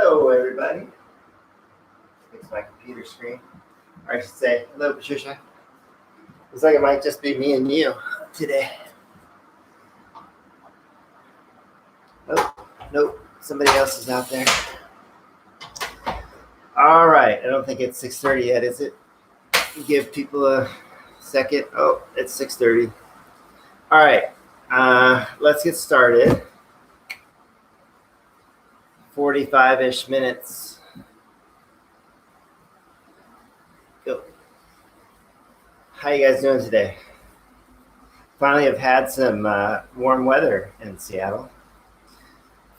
Hello, everybody. Fix my computer screen. Or I should say, hello, Patricia. Looks like it might just be me and you today. Oh, nope. Somebody else is out there. All right. I don't think it's 6:30 yet, is it? Give people a second. Oh, it's 6:30. All right. Let's get started. 45-ish minutes. Go. How you guys doing today? Finally, have had some warm weather in Seattle.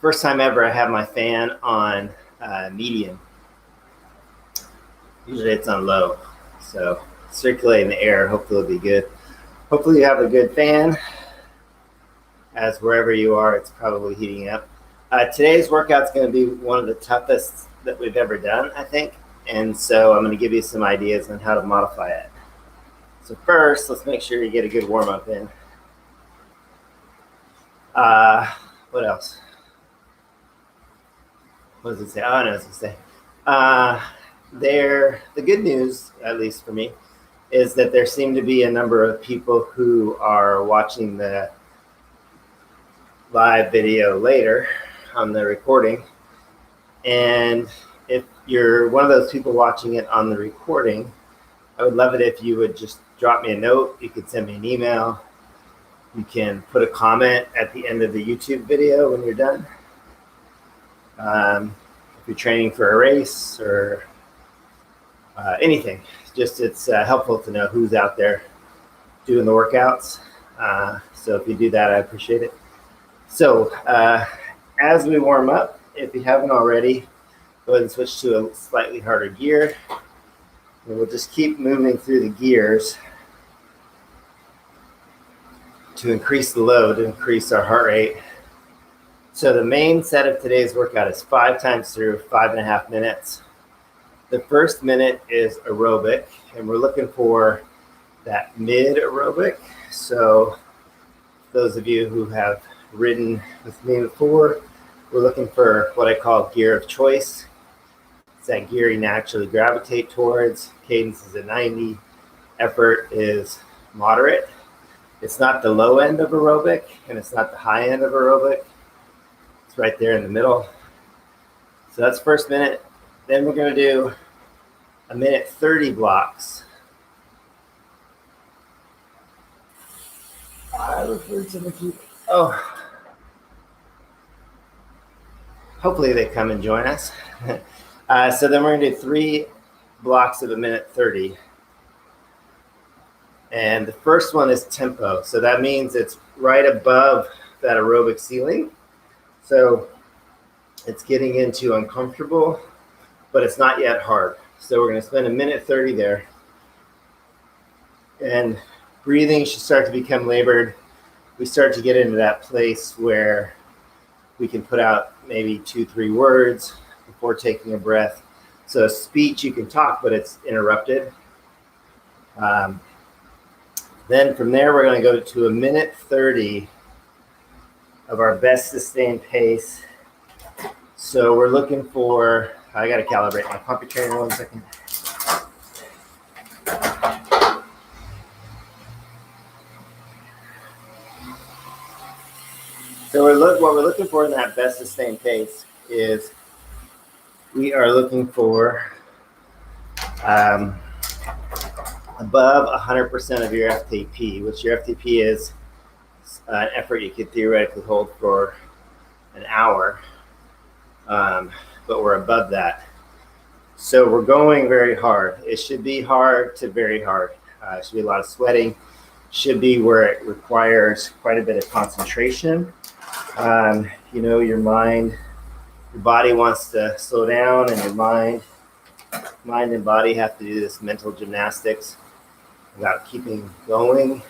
First time ever I have my fan on medium. Usually it's on low. So circulating the air, hopefully it'll be good. Hopefully you have a good fan, as wherever you are, it's probably heating up. Today's workout's going to be one of the toughest that we've ever done, I think. And so I'm going to give you some ideas on how to modify it. So first, let's make sure you get a good warm-up in. What else? What does it say? Oh, I know what it's say. The good news, at least for me, is that there seem to be a number of people who are watching the live video later on the recording. And if you're one of those people watching it on the recording, I would love it if you would just drop me a note. You could send me an email. You can put a comment at the end of the YouTube video when you're done. If you're training for a race or anything, just it's helpful to know who's out there doing the workouts. So if you do that, I appreciate it. So as we warm up, if you haven't already, go ahead and switch to a slightly harder gear. And we'll just keep moving through the gears to increase the load, to increase our heart rate. So the main set of today's workout is 5 times through 5.5 minutes. The first minute is aerobic, and we're looking for that mid aerobic. So those of you who have ridden with me before, we're looking for what I call gear of choice. It's that gear you naturally gravitate towards. Cadence is a 90. Effort is moderate. It's not the low end of aerobic, and it's not the high end of aerobic. It's right there in the middle. So that's first minute. Then we're going to do a minute 30 blocks. Hopefully they come and join us. So then we're going to do 3 blocks of a minute 30. And the first one is tempo. So that means it's right above that aerobic ceiling. So it's getting into uncomfortable, but it's not yet hard. So we're going to spend a minute 30 there. And breathing should start to become labored. We start to get into that place where we can put out maybe 2-3 words before taking a breath. So speech, you can talk, but it's interrupted. Then from there, we're going to go to a minute 30 of our best sustained pace. So we're looking for, I got to calibrate my puppy trainer 1 second. So what we're looking for in that best sustained pace is we are looking for above 100% of your FTP, which your FTP is an effort you could theoretically hold for an hour, but we're above that. So we're going very hard. It should be hard to very hard. It should be a lot of sweating. Should be where it requires quite a bit of concentration. Your mind, your body wants to slow down, and your mind and body have to do this mental gymnastics about keeping going.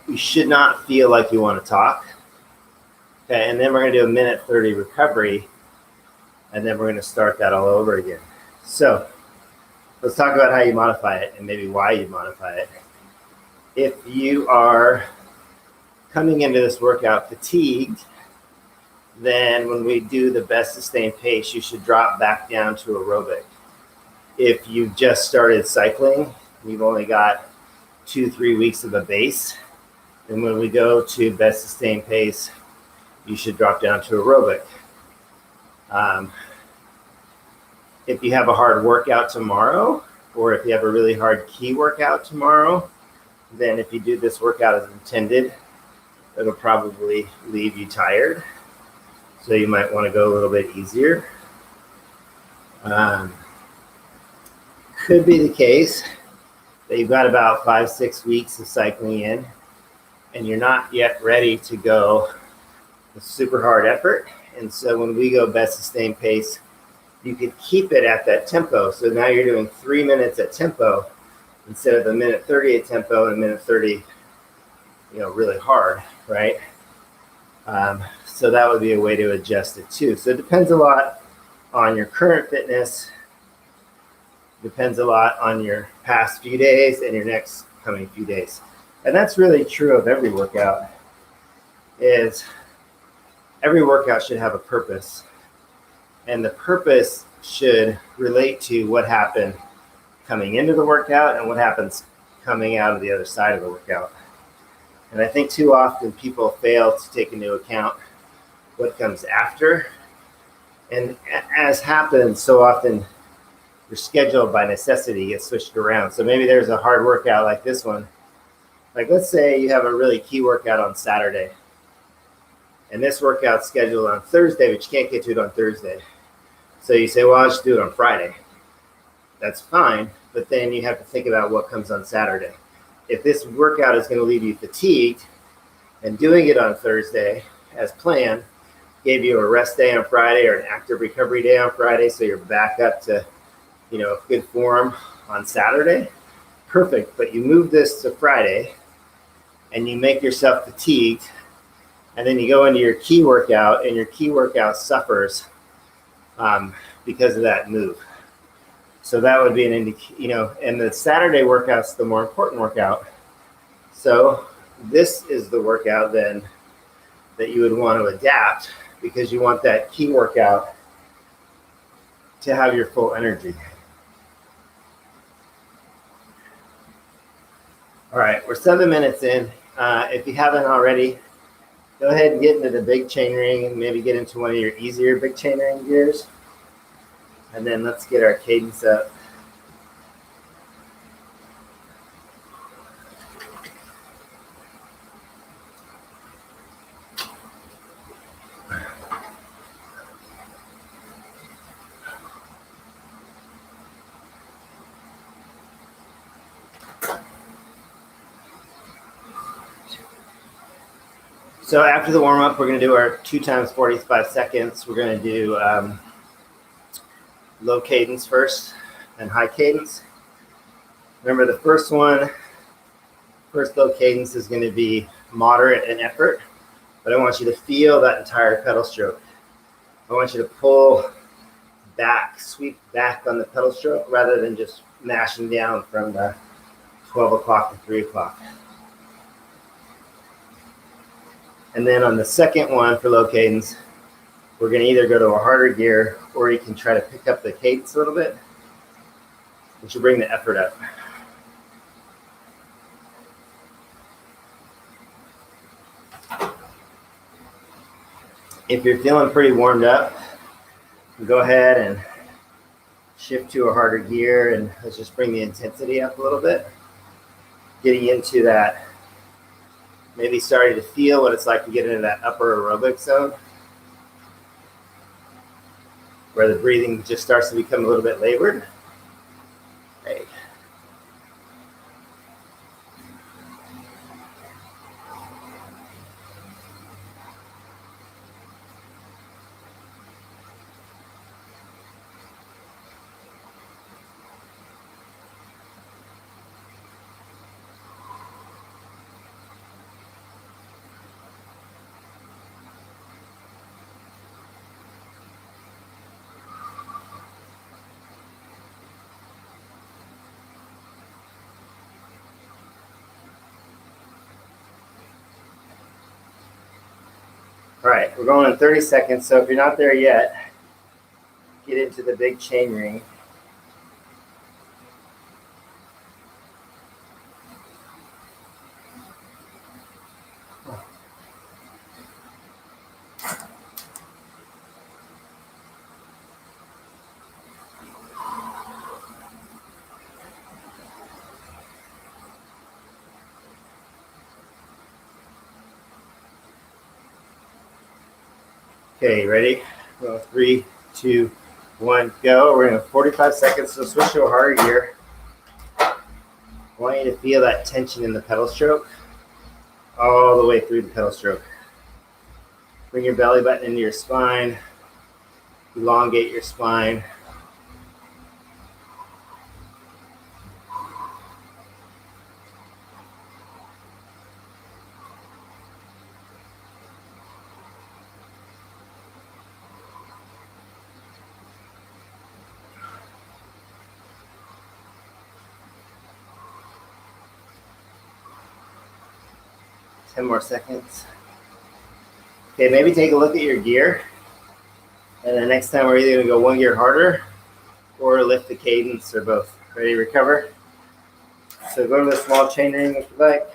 You should not feel like you want to talk. Okay, and then we're going to do a minute 30 recovery, and then we're going to start that all over again. So let's talk about how you modify it and maybe why you modify it. If you are coming into this workout fatigued, then when we do the best sustained pace, you should drop back down to aerobic. If you've just started cycling, you've only got 2-3 weeks of a base, and when we go to best sustained pace, you should drop down to aerobic. If you have a hard workout tomorrow, or if you have a really hard key workout tomorrow, then if you do this workout as intended, it'll probably leave you tired. So you might want to go a little bit easier. Could be the case that you've got about 5-6 weeks of cycling in, and you're not yet ready to go with super hard effort. And so when we go best sustained pace, you could keep it at that tempo. So now you're doing 3 minutes at tempo instead of a minute 30 at tempo and a minute 30, really hard, right? So that would be a way to adjust it too. So it depends a lot on your current fitness, depends a lot on your past few days and your next coming few days. And that's really true of every workout, is every workout should have a purpose. And the purpose should relate to what happened coming into the workout and what happens coming out of the other side of the workout. And I think too often people fail to take into account what comes after. And as happens so often, your schedule by necessity gets switched around. So maybe there's a hard workout like this one. Like let's say you have a really key workout on Saturday, and this workout's scheduled on Thursday, but you can't get to it on Thursday. So you say, well, I'll just do it on Friday. That's fine, but then you have to think about what comes on Saturday. If this workout is going to leave you fatigued, and doing it on Thursday as planned gave you a rest day on Friday or an active recovery day on Friday, so you're back up to, good form on Saturday, perfect. But you move this to Friday, and you make yourself fatigued, and then you go into your key workout, and your key workout suffers because of that move. So that would be and the Saturday workout's the more important workout. So this is the workout then that you would want to adapt, because you want that key workout to have your full energy. All right, we're 7 minutes in. If you haven't already, go ahead and get into the big chain ring and maybe get into one of your easier big chain ring gears. And then let's get our cadence up. So after the warm-up, we're going to do our 2 times 45 seconds. We're going to do low cadence first and high cadence. Remember, the first low cadence is going to be moderate in effort, but I want you to feel that entire pedal stroke. I want you to pull back, sweep back on the pedal stroke rather than just mashing down from the 12 o'clock to 3 o'clock. And then on the second one for low cadence, we're going to either go to a harder gear, or you can try to pick up the cadence a little bit, which will bring the effort up. If you're feeling pretty warmed up, go ahead and shift to a harder gear, and let's just bring the intensity up a little bit, getting into that, maybe starting to feel what it's like to get into that upper aerobic zone, where the breathing just starts to become a little bit labored. Great. All right, we're going in 30 seconds. So if you're not there yet, get into the big chain ring. Okay, ready? Well, 3, 2, 1, go. We're in 45 seconds, so switch to a harder gear. I want you to feel that tension in the pedal stroke all the way through the pedal stroke. Bring your belly button into your spine, elongate your spine. Ten more seconds. Okay, maybe take a look at your gear. And the next time we're either gonna go one gear harder or lift the cadence or both. Ready to recover? So go to the small chain ring if you like.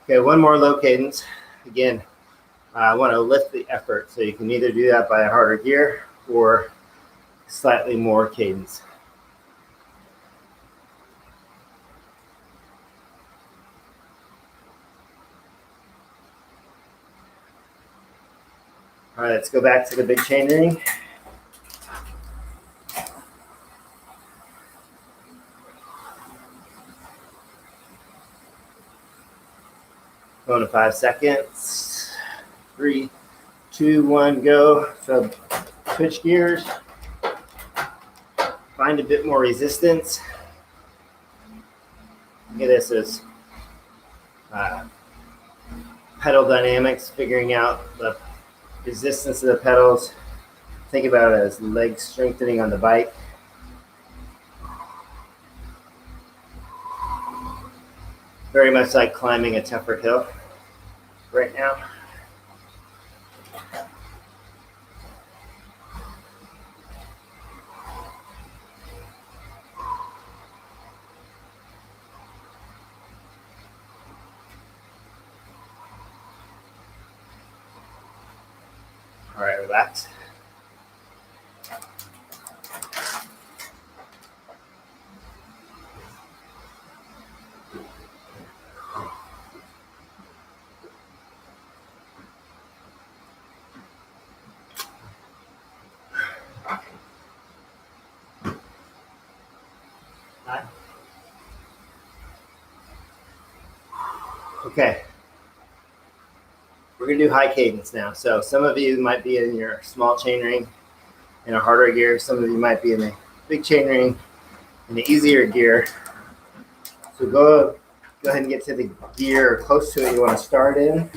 Okay, one more low cadence. Again, I want to lift the effort, so you can either do that by a harder gear or slightly more cadence. All right, let's go back to the big chain ring. Going to 5 seconds. 3, 2, 1, go. So switch gears. Find a bit more resistance. Look at this as pedal dynamics, figuring out the resistance of the pedals. Think about it as leg strengthening on the bike. Very much like climbing a tougher hill right now. All right, relax. Okay. We're gonna do high cadence now. So some of you might be in your small chain ring in a harder gear. Some of you might be in the big chain ring in the easier gear. So go ahead and get to the gear close to it you want to start in.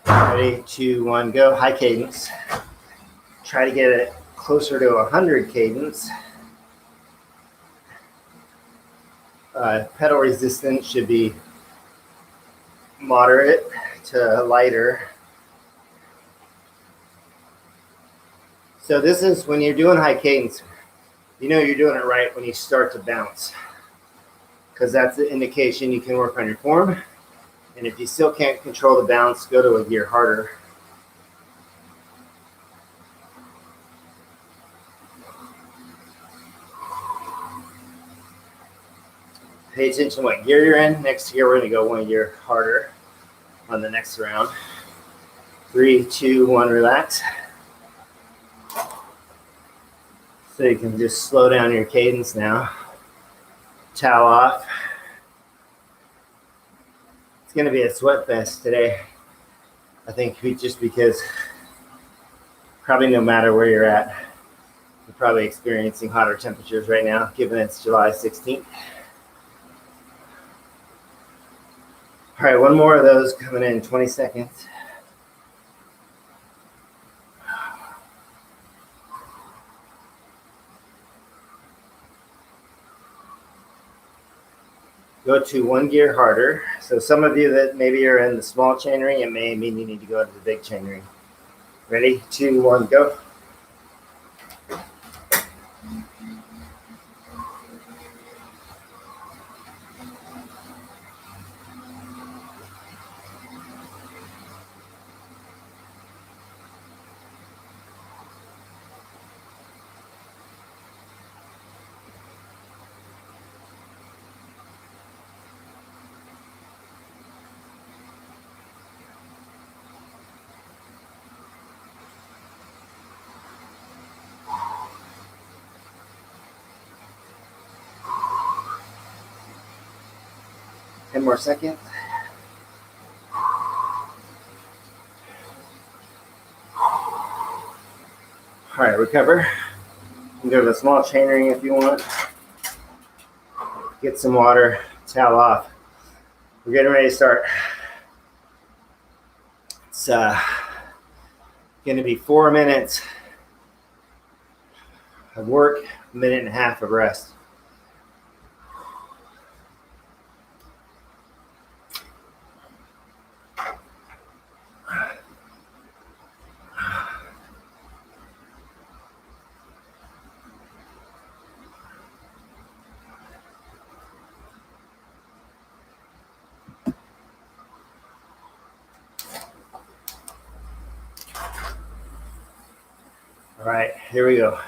Ready, 2, 1, go. High cadence. Try to get it closer to 100 cadence. Pedal resistance should be moderate to lighter. So this is when you're doing high cadence, you know you're doing it right when you start to bounce, because that's the indication you can work on your form. And if you still can't control the bounce, go to a gear harder. Pay attention to what gear you're in. Next year, we're going to go one gear harder on the next round. 3, 2, 1, relax. So you can just slow down your cadence now. Towel off. It's going to be a sweat fest today. I think just because probably no matter where you're at, you're probably experiencing hotter temperatures right now, given it's July 16th. All right, one more of those coming in 20 seconds. go to one gear harder. So some of you that maybe are in the small chain ring, it may mean you need to go to the big chain ring. Ready? 2, 1, go. Ten more seconds. All right, recover. You can go to the small chain ring if you want. Get some water, towel off. We're getting ready to start. It's going to be 4 minutes of work, 1.5 minutes of rest. All right, here we go.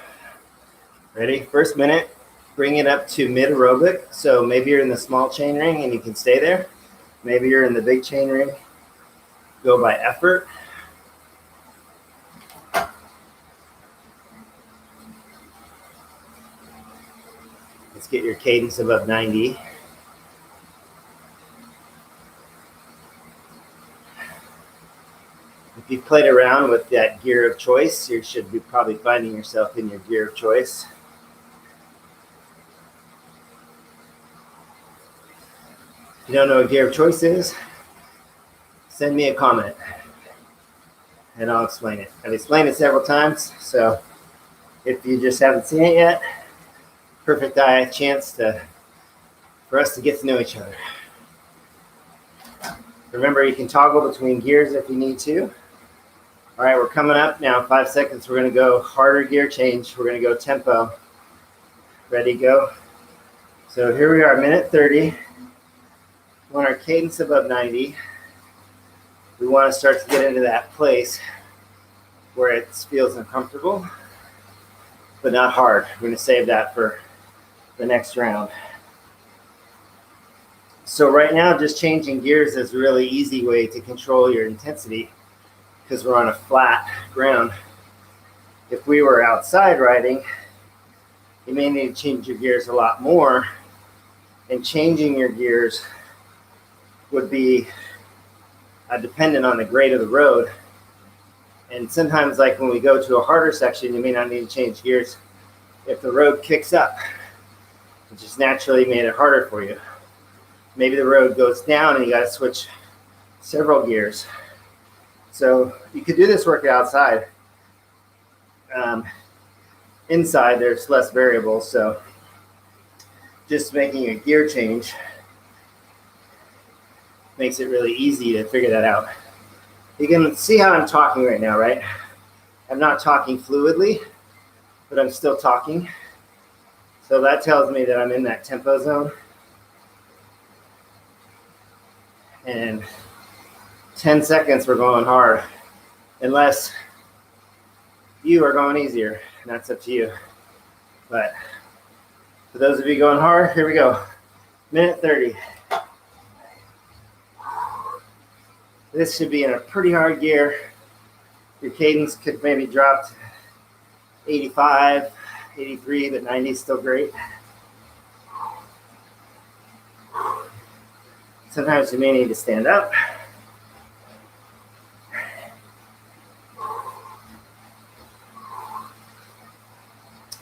Ready? First minute, bring it up to mid aerobic. So maybe you're in the small chain ring and you can stay there. Maybe you're in the big chain ring. Go by effort. Let's get your cadence above 90. If you've played around with that gear of choice, you should be probably finding yourself in your gear of choice. If you don't know what gear of choice is, send me a comment and I'll explain it. I've explained it several times, so if you just haven't seen it yet, perfect chance for us to get to know each other. Remember, you can toggle between gears if you need to. All right, we're coming up now. 5 seconds. We're going to go harder gear change. We're going to go tempo. Ready, go. So here we are, minute 30. We want our cadence above 90. We want to start to get into that place where it feels uncomfortable, but not hard. We're going to save that for the next round. So right now, just changing gears is a really easy way to control your intensity because we're on a flat ground. If we were outside riding, you may need to change your gears a lot more, and changing your gears would be dependent on the grade of the road. And sometimes, like when we go to a harder section, you may not need to change gears if the road kicks up. It just naturally made it harder for you. Maybe the road goes down and you got to switch several gears. So you could do this workout outside. Inside, there's less variables, so just making a gear change makes it really easy to figure that out. You can see how I'm talking right now, right? I'm not talking fluidly, but I'm still talking. So that tells me that I'm in that tempo zone. And 10 seconds, we're going hard. Unless you are going easier, and that's up to you. But for those of you going hard, here we go. Minute 30. This should be in a pretty hard gear. Your cadence could maybe drop to 85, 83, but 90 is still great. Sometimes you may need to stand up.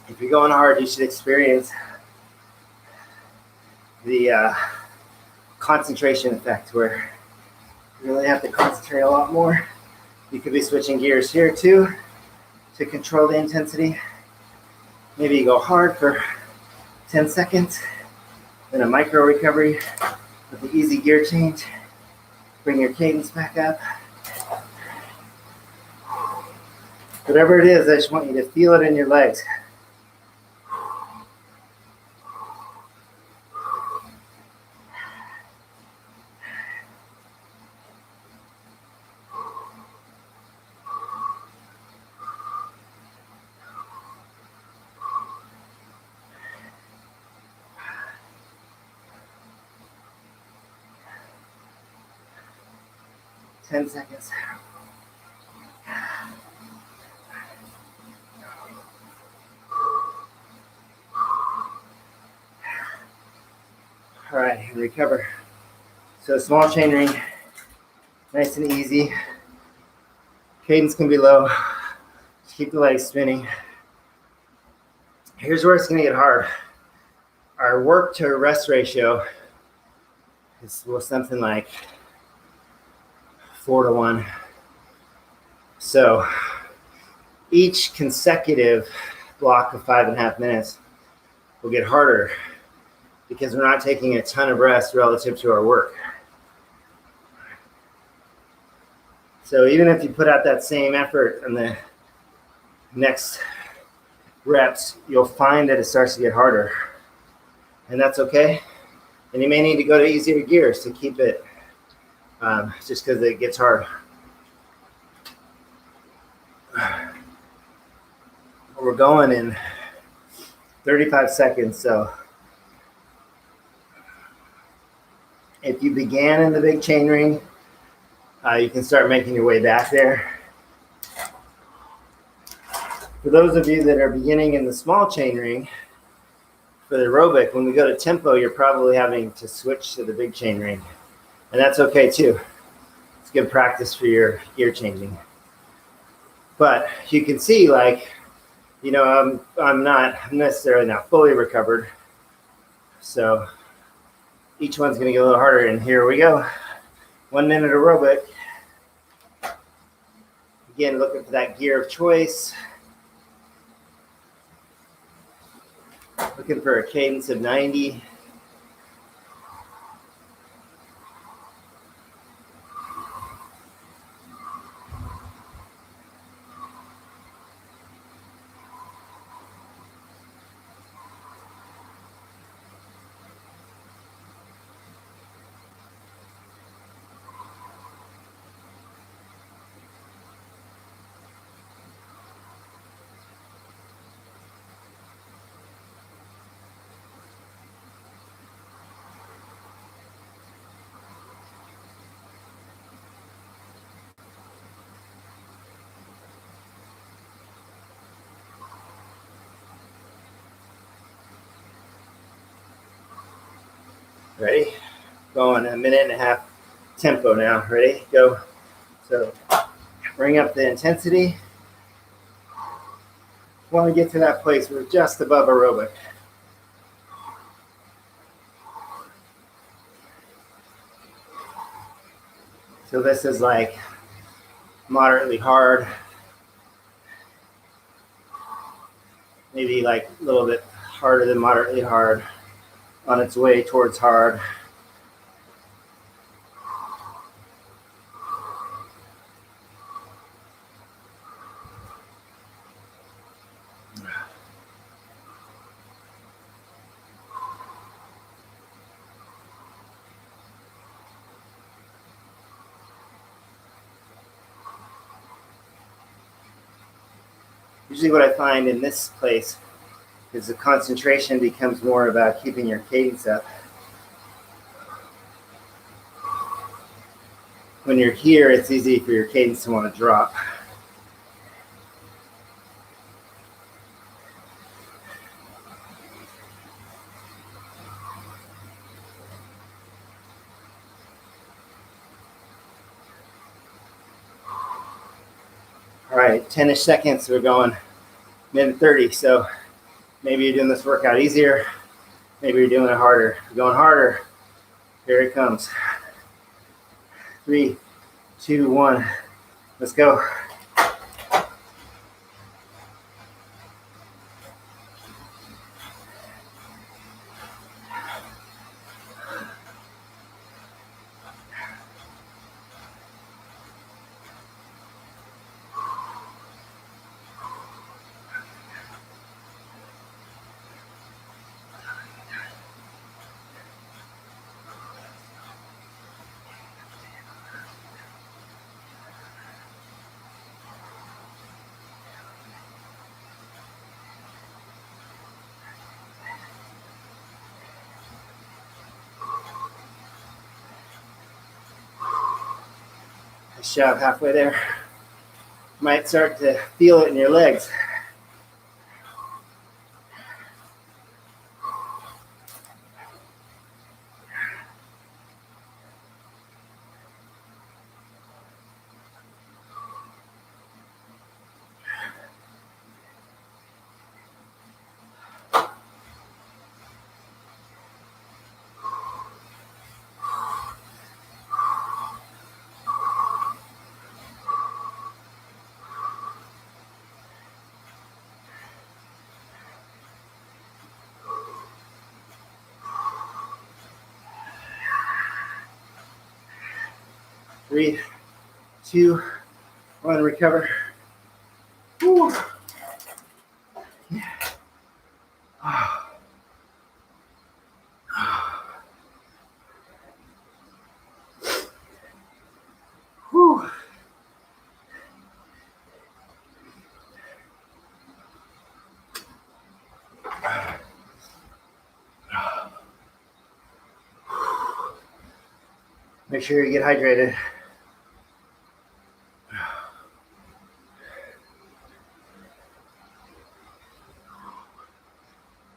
If you're going hard, you should experience the concentration effect where you really have to concentrate a lot more. You could be switching gears here too to control the intensity. Maybe you go hard for 10 seconds Then a micro recovery with the easy gear change. Bring your cadence back up. Whatever it is, I just want you to feel it in your legs. Ten seconds. All right, recover. So small chain ring, nice and easy. Cadence can be low. Just keep the legs spinning. Here's where it's going to get hard. Our work to rest ratio is something like 4-to-1. So each consecutive block of 5.5 minutes will get harder because we're not taking a ton of rest relative to our work. So even if you put out that same effort in the next reps, you'll find that it starts to get harder. And that's okay. And you may need to go to easier gears to keep it, just because it gets hard. We're going in 35 seconds, so if you began in the big chain ring, you can start making your way back there. For those of you that are beginning in the small chain ring, for the aerobic, when we go to tempo, you're probably having to switch to the big chain ring. And that's okay too. It's good practice for your gear changing. But you can see, like, you know, I'm not necessarily not fully recovered. So each one's going to get a little harder. And here we go. 1 minute aerobic. Again, looking for that gear of choice. Looking for a cadence of 90. Ready? Going 1.5 minute tempo now. Ready? Go. So bring up the intensity. Want to get to that place where we're just above aerobic. So this is like moderately hard. Maybe like a little bit harder than moderately hard. On its way towards hard. Usually what I find in this place is the concentration becomes more about keeping your cadence up. When you're here, it's easy for your cadence to want to drop. All right, 10-ish seconds, we're going minute 30. So maybe you're doing this workout easier. Maybe you're doing it harder. If you're going harder, here it comes. 3, 2, 1, let's go. shove halfway there. Might start to feel it in your legs. Three, two, one, recover. Whew. Yeah. Whew. Make sure you get hydrated.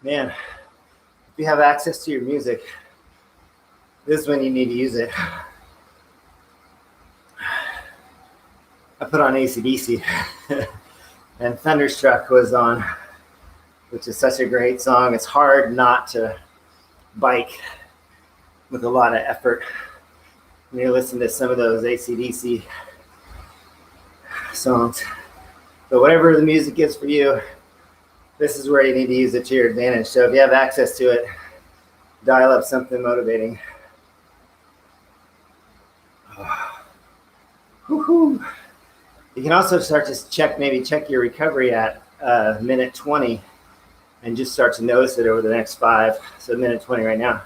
Man, if you have access to your music, this is when you need to use it. I put on AC/DC and Thunderstruck was on, which is such a great song. It's hard not to bike with a lot of effort when you listen to some of those AC/DC songs. But whatever the music is for you, this is where you need to use it to your advantage. So if you have access to it, dial up something motivating. Woo-hoo. You can also start to maybe check your recovery at minute 20 and just start to notice it over the next 5. So minute 20 right now.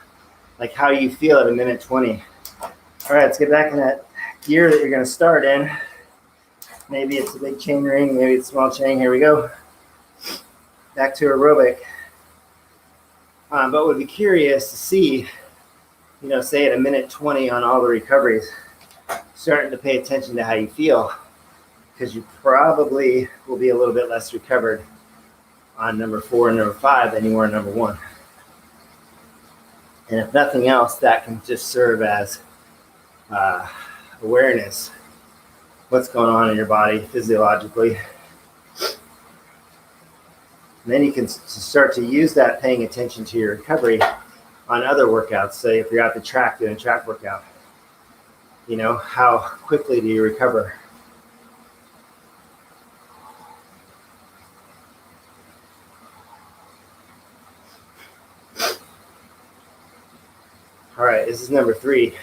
Like how you feel at a minute 20. All right, let's get back in that gear that you're going to start in. Maybe it's a big chain ring, maybe it's a small chain. Here we go. Back to aerobic. But would be curious to see, say at a minute 20 on all the recoveries, starting to pay attention to how you feel, because you probably will be a little bit less recovered on number 4 and number 5 than you were on number 1. And if nothing else, that can just serve as awareness, what's going on in your body physiologically. And then you can start to use that paying attention to your recovery on other workouts. Say if you're at the track doing a track workout, how quickly do you recover? All right, this is number 3.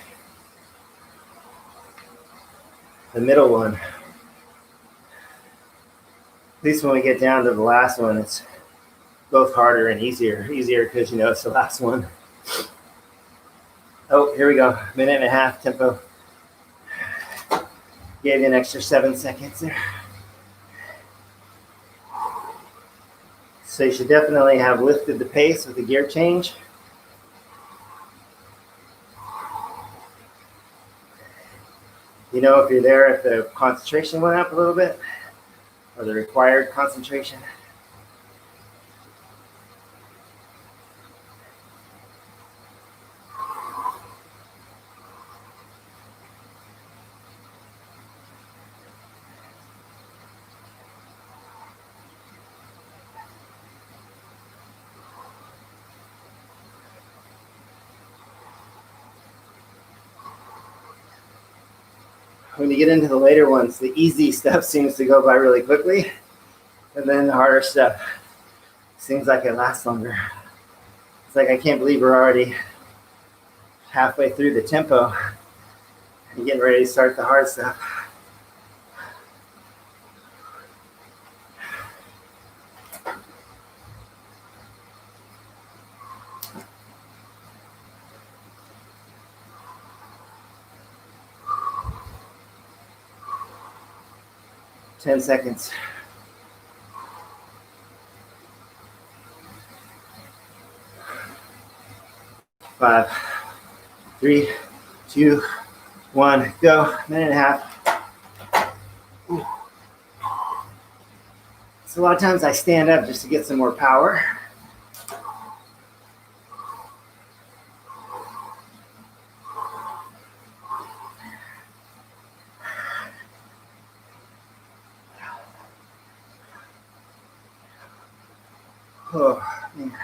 The middle one. At least when we get down to the last one, it's both harder and easier. Easier because it's the last one. Oh, here we go. Minute and a half tempo. Gave you an extra 7 seconds there. So you should definitely have lifted the pace with the gear change. If you're there, if the concentration went up a little bit, or the required concentration. When you get into the later ones, the easy stuff seems to go by really quickly, and then the harder stuff seems like it lasts longer. It's like, I can't believe we're already halfway through the tempo and getting ready to start the hard stuff. Ten seconds. 5, 3, 2, 1, go. Minute and a half. So a lot of times I stand up just to get some more power. Oh, man.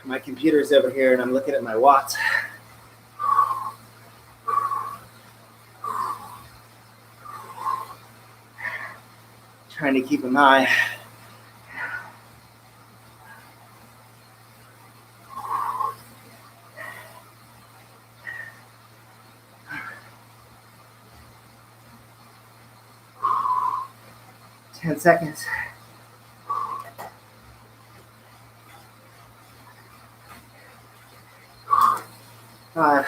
My computer's over here and I'm looking at my watts. Trying to keep them high. Ten seconds. 5.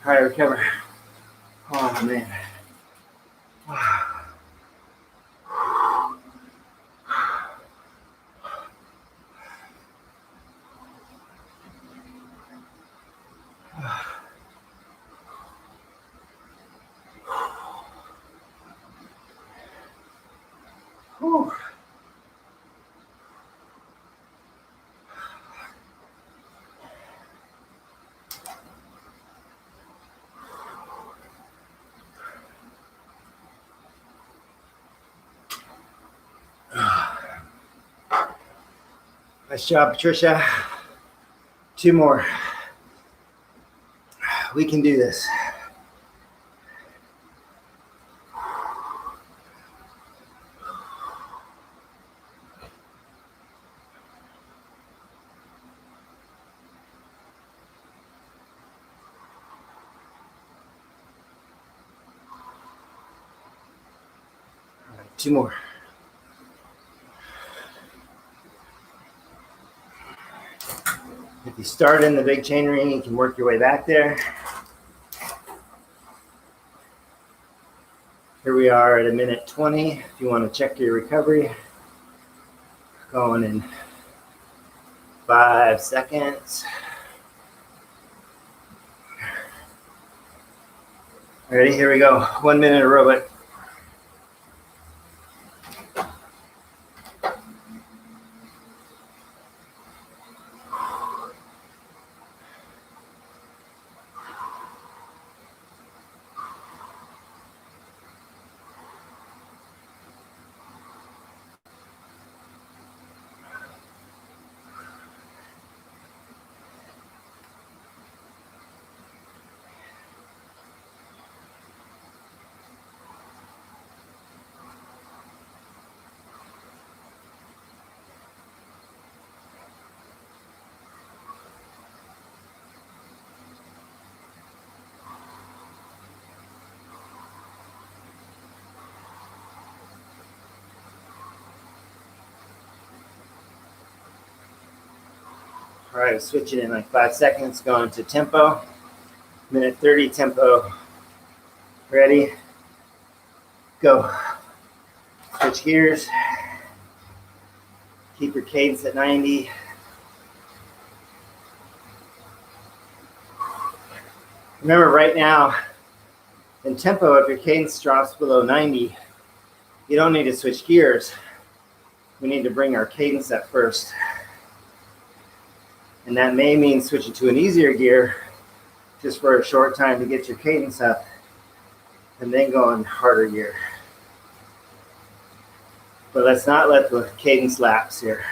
Try to recover. Oh, man. Whew. Nice job, Patricia. 2 more. We can do this. All right, 2 more. If you start in the big chain ring, you can work your way back there. Here we are at a minute 20. If you want to check your recovery, going in 5 seconds. Ready? Here we go. 1 minute aerobic. All right, switching in like 5 seconds, going to tempo. Minute 30 tempo. Ready? Go. Switch gears. Keep your cadence at 90. Remember right now, in tempo, if your cadence drops below 90, you don't need to switch gears. We need to bring our cadence up first. And that may mean switching to an easier gear just for a short time to get your cadence up and then go on harder gear. But let's not let the cadence lapse here.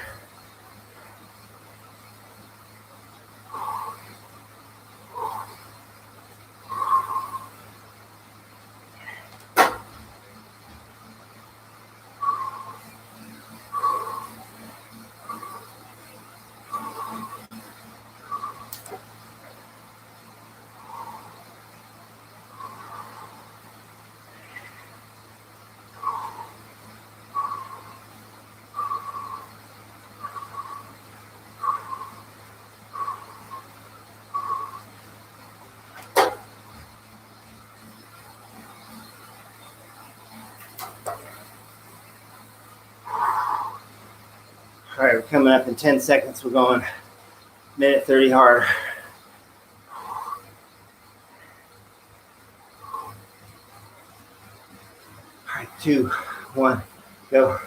All right, we're coming up in 10 seconds. We're going minute 30 hard. All right, 2, 1, go.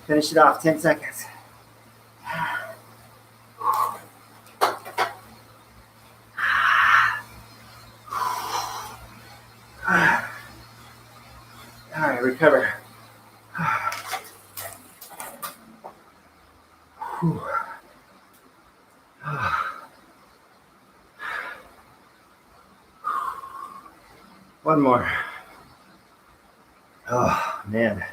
Finish it off, 10 seconds. All right, recover. One more. Oh, man.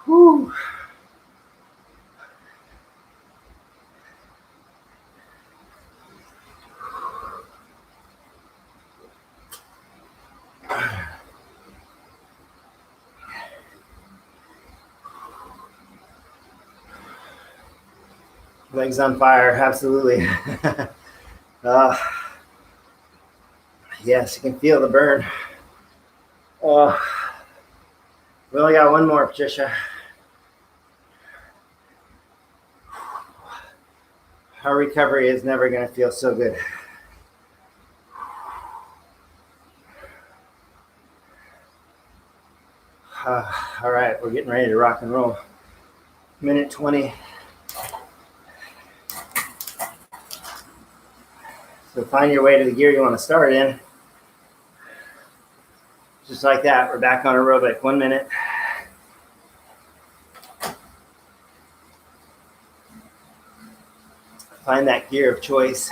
Whew. Legs on fire, absolutely. Yes, you can feel the burn. Oh, we only got one more, Patricia. Our recovery is never going to feel so good. All right, we're getting ready to rock and roll. Minute 20. So find your way to the gear you want to start in. Just like that, we're back on aerobic. 1 minute. Find that gear of choice.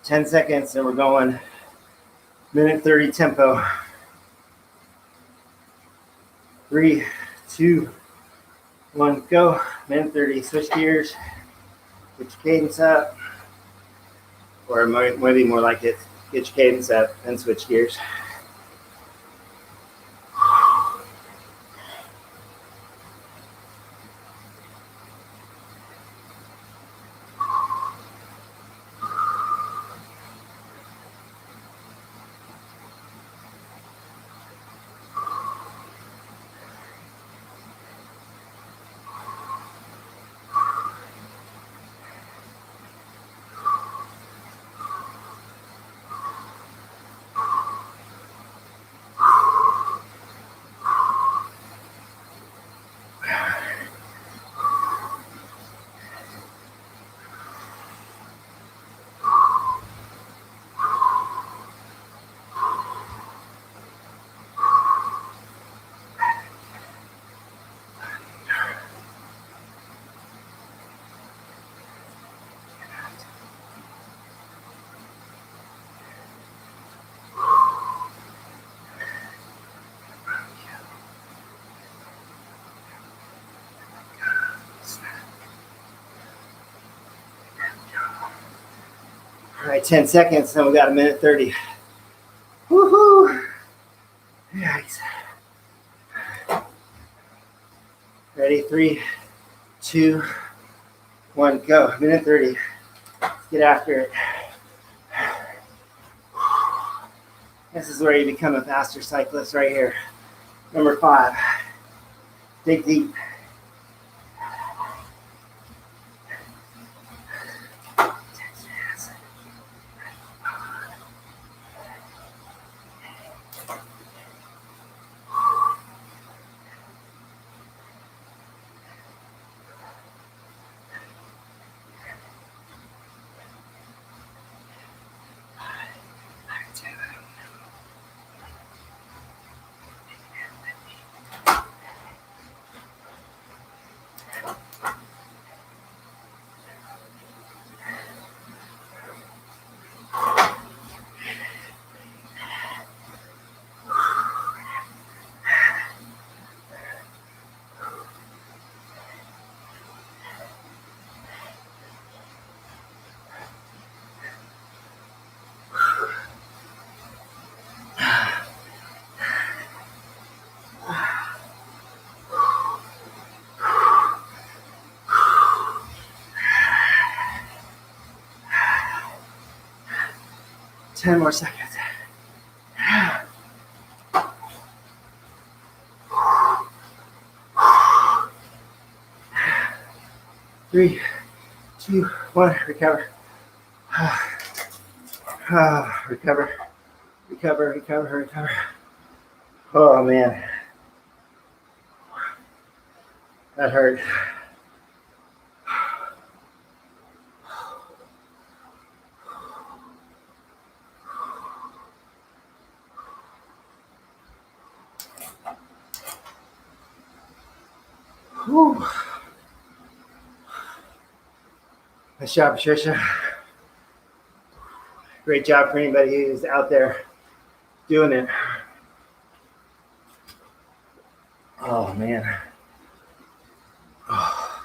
Ten seconds, and we're going minute 30 tempo. 3, 2, 1, go. Minute 30, switch gears. Get your cadence up. Or maybe more like it, get your cadence up and switch gears. right, 10 seconds, then we got a minute 30. Woohoo! Yikes. Ready? 3, 2, 1, go. Minute 30. Let's get after it. This is where you become a faster cyclist right here. Number 5. Dig deep. Ten more seconds. 3, 2, 1. Recover. Recover. Recover, recover, recover. Oh, man. That hurt. Whew. Nice job, Patricia. Great job for anybody who's out there doing it. Oh, man. Oh.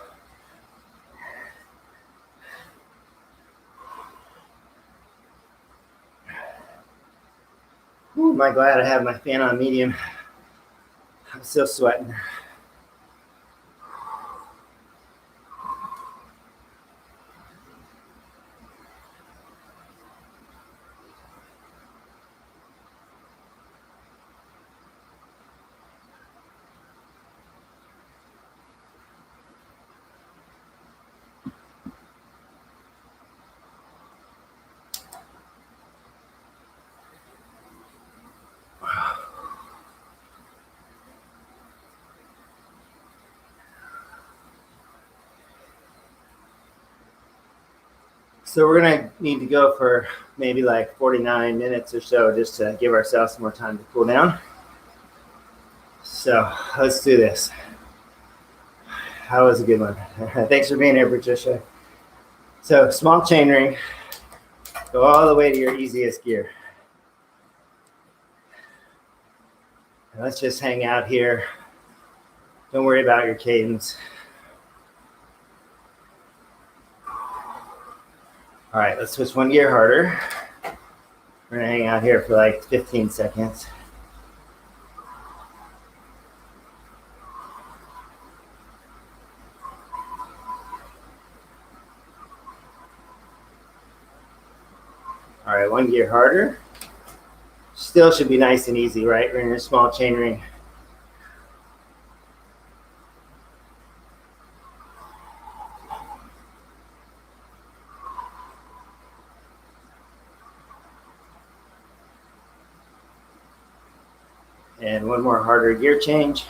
Ooh, am I glad I have my fan on medium. I'm still sweating. So we're gonna need to go for maybe like 49 minutes or so just to give ourselves some more time to cool down. So let's do this. That was a good one. Thanks for being here, Patricia. So small chain ring, go all the way to your easiest gear. And let's just hang out here. Don't worry about your cadence. All right, let's switch one gear harder. We're gonna hang out here for like 15 seconds. All right, one gear harder. Still should be nice and easy, right? We're in a small chain ring. And one more harder gear change.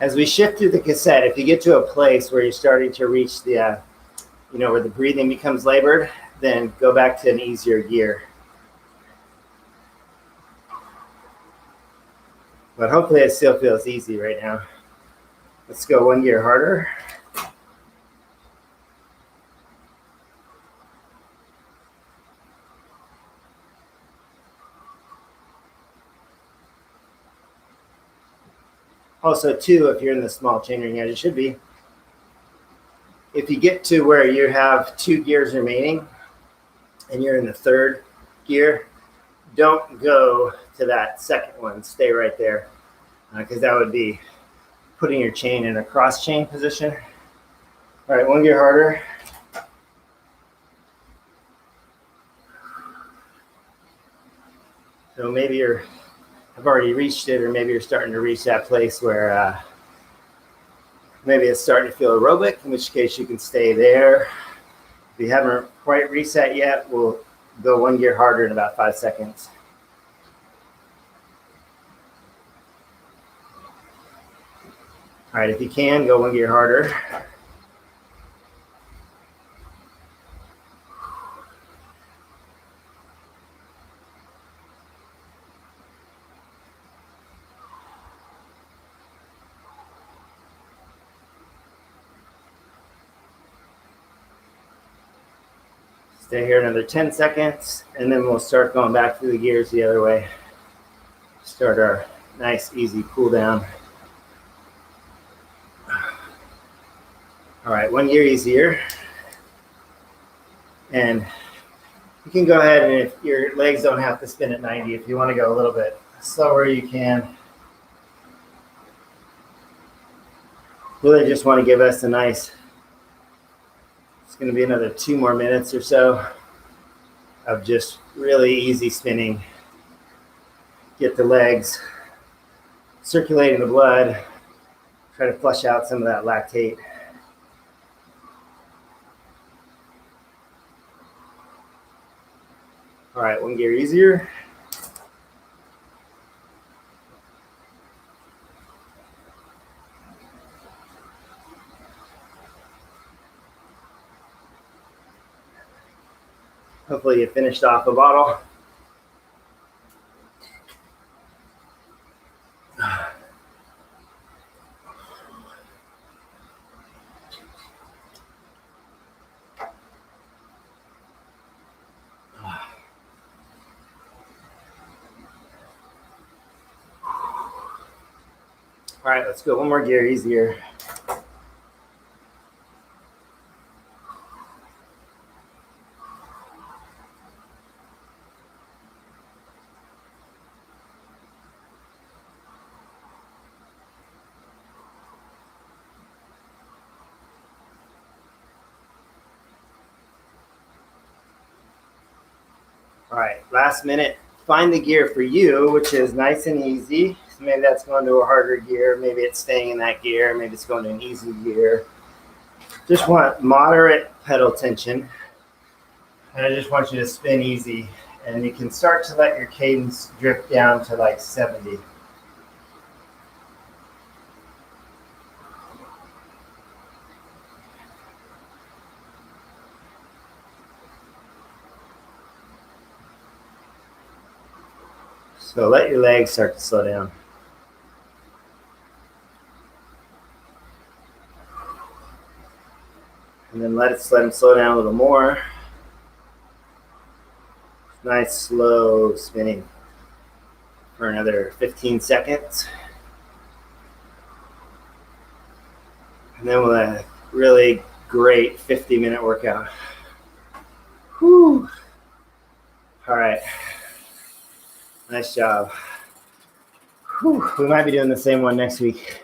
As we shift through the cassette, if you get to a place where you're starting to reach the, where the breathing becomes labored, then go back to an easier gear. But hopefully it still feels easy right now. Let's go one gear harder. Also, too, if you're in the small chain ring, as you should be, if you get to where you have 2 gears remaining and you're in the 3rd gear, don't go to that 2nd one. Stay right there, because that would be putting your chain in a cross chain position. All right, 1 gear harder. So maybe have already reached it, or maybe you're starting to reach that place where maybe it's starting to feel aerobic, in which case you can stay there. If you haven't quite reset yet, we'll go 1 gear harder in about 5 seconds. All right, if you can, go 1 gear harder. Stay here another 10 seconds, and then we'll start going back through the gears the other way. Start our nice, easy cool down. All right, 1 gear easier. And you can go ahead, and if your legs don't have to spin at 90, if you want to go a little bit slower, you can. Really just want to give us a nice, it's going to be another 2 more minutes or so of just really easy spinning. Get the legs circulating the blood, try to flush out some of that lactate. All right, 1 gear easier. Hopefully you finished off a bottle. All right, let's go 1 more gear easier. All right, last minute. Find the gear for you, which is nice and easy. So maybe that's going to a harder gear. Maybe it's staying in that gear. Maybe it's going to an easy gear. Just want moderate pedal tension. And I just want you to spin easy. And you can start to let your cadence drift down to like 70. So let your legs start to slow down. And then let them slow down a little more. Nice slow spinning for another 15 seconds. And then we'll have a really great 50-minute workout. Whew. All right. Nice job. Whew. We might be doing the same one next week.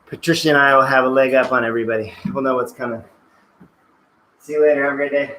Patricia and I will have a leg up on everybody. We'll know what's coming. See you later. Have a great day.